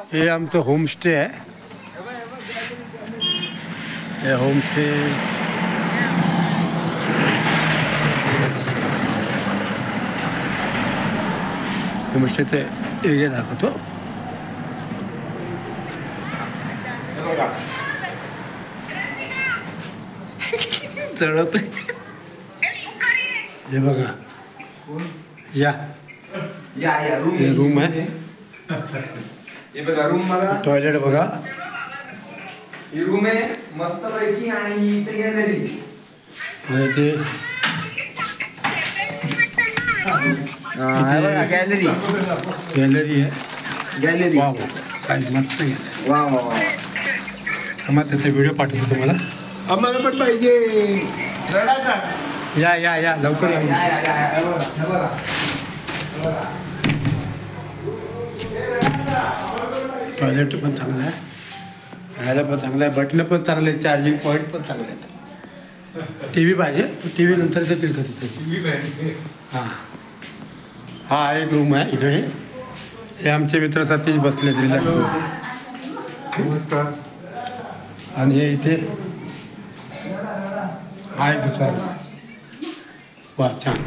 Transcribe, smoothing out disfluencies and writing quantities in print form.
हे आमचं होमस्टे आहे. हे होमस्टे होमस्टेचे एरिया दाखवतो. चढवत हे बघा, या हे रूम आहे. रूम बघा, टॉयलेट बघा, ही रूम आहे मस्त पैकी. आणि इथे गॅलरी आणि ते गॅलरी गॅलरी आहे. गॅलरी वा वा, काय मस्त गॅलरी. वा वा वा. आम्हाला त्याचा व्हिडिओ पाठवतो तुम्हाला. आम्हाला पण पाहिजे. या या या लवकर या. टॉयलेट पण चांगलं आहे, राहायला पण चांगलं आहे, बटणं पण चांगले आहेत, चार्जिंग पॉईंट पण चांगले आहेत. टी व्ही पाहिजे तर टी व्ही नंतर देतील का तिथे. हां, हा एक रूम आहे इकडे. हे आमचे मित्र सतीश बसले रिलॅक्स. नमस्कार. आणि हे इथे हा एक दुसरा. वा छान.